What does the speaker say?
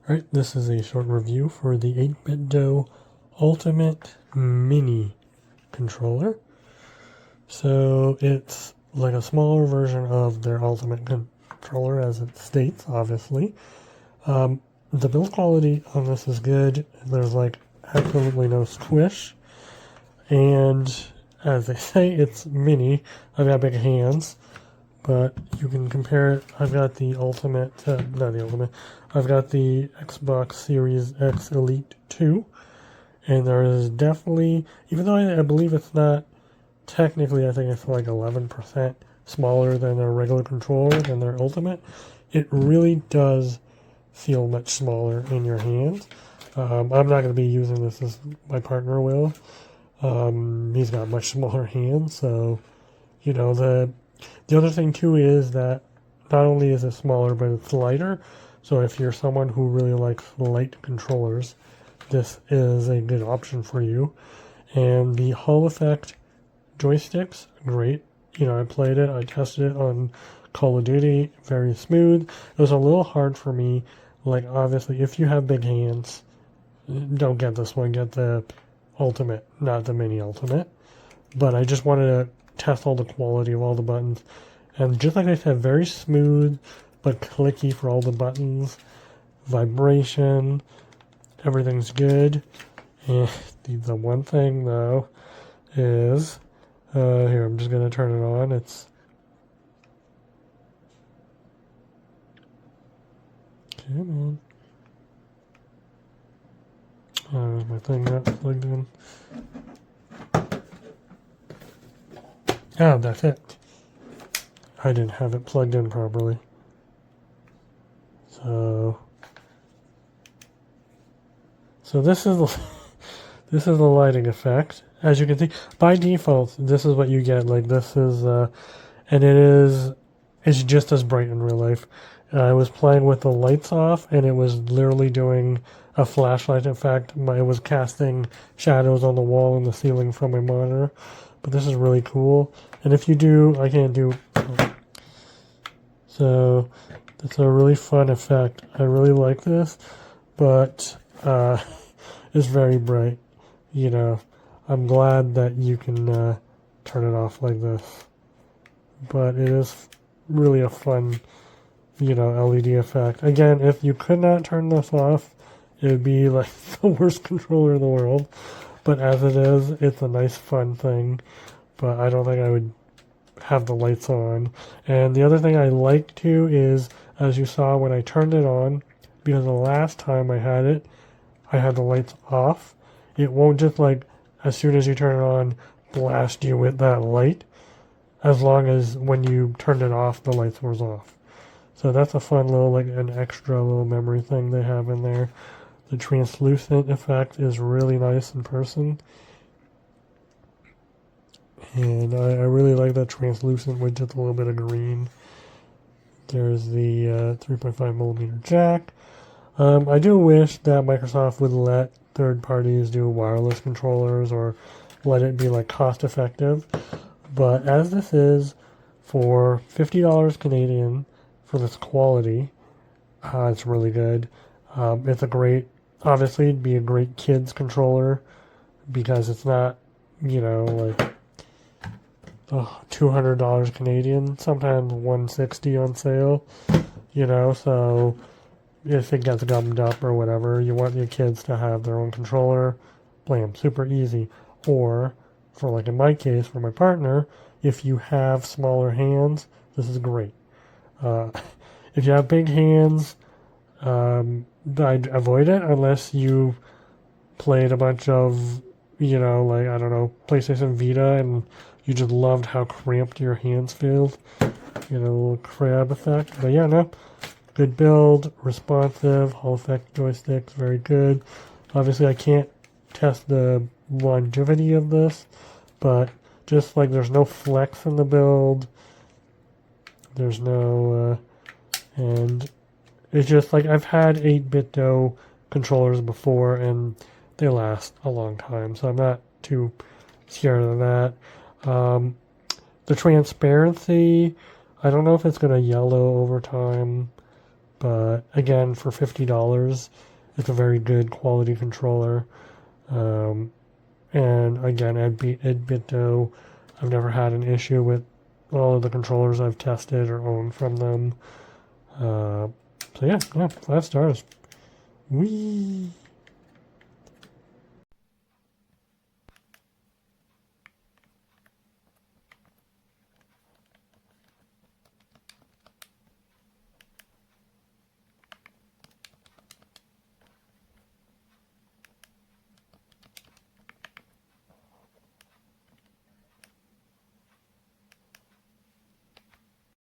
Alright, this is a short review for the 8BitDo Ultimate Mini controller. So it's like a smaller version of their Ultimate controller, as it states, obviously. The build quality on this is good. There's like absolutely no squish. And as they say, it's mini. I've got big hands. But you can compare it. I've got the Ultimate, not the Ultimate, I've got the Xbox Series X Elite 2, and there is definitely, even though I believe it's not, technically I think it's like 11% smaller than their regular controller, than their Ultimate, it really does feel much smaller in your hands. I'm not going to be using this as my partner will. He's got much smaller hands, so, you know, the other thing too is that not only is it smaller, but it's lighter. So if you're someone who really likes light controllers, this is a good option for you. And the Hall effect joysticks, great. You know, I played it, I tested it on Call of Duty, very smooth. It was a little hard for me. Like, obviously, if you have big hands, don't get this one, get the Ultimate, not the Mini Ultimate. But I just wanted to test all the quality of all the buttons, and just like I said, very smooth but clicky for all the buttons, vibration, everything's good. And the one thing though is here, I'm just gonna turn it on. It's come on. There's my thing not plugged in. Oh, that's it. I didn't have it plugged in properly. So this is the this is the lighting effect. As you can see, by default, this is what you get. Like, this is and it's just as bright in real life. I was playing with the lights off, and it was literally doing a flashlight effect. It was casting shadows on the wall and the ceiling from my monitor. But this is really cool. And if you do, I can't do. So it's a really fun effect. I really like this, but it's very bright. You know, I'm glad that you can turn it off like this. But it is really a fun, you know, LED effect. Again, if you could not turn this off, it would be like the worst controller in the world. But as it is, it's a nice fun thing. But I don't think I would have the lights on. And the other thing I like too is, as you saw when I turned it on, because the last time I had it, I had the lights off. It won't just, like, as soon as you turn it on, blast you with that light, as long as when you turned it off, the lights was off. So that's a fun little, like, an extra little memory thing they have in there. The translucent effect is really nice in person. And I really like that translucent with just a little bit of green. There's the 3.5mm jack. I do wish that Microsoft would let third parties do wireless controllers, or let it be like cost effective. But as this is, for $50 Canadian for this quality, it's really good. It's a great, obviously it'd be a great kids controller, because it's not, you know, like $200 Canadian, sometimes $160 on sale, you know. So if it gets gummed up or whatever, you want your kids to have their own controller, blam, super easy. Or, for like in my case, for my partner, if you have smaller hands, this is great. If you have big hands, I'd avoid it unless you played a bunch of, you know, like, I don't know, PlayStation Vita, and you just loved how cramped your hands feel. You know, a little crab effect. But yeah, no. Good build, responsive, Hall effect joysticks, very good. Obviously, I can't test the longevity of this, but just like there's no flex in the build. There's no, and it's just like, I've had 8BitDo controllers before, and they last a long time, so I'm not too scared of that. The transparency, I don't know if it's going to yellow over time, but again, for $50, it's a very good quality controller. And again, 8BitDo, I've never had an issue with all of the controllers I've tested or owned from them. So yeah, 5 stars. Whee!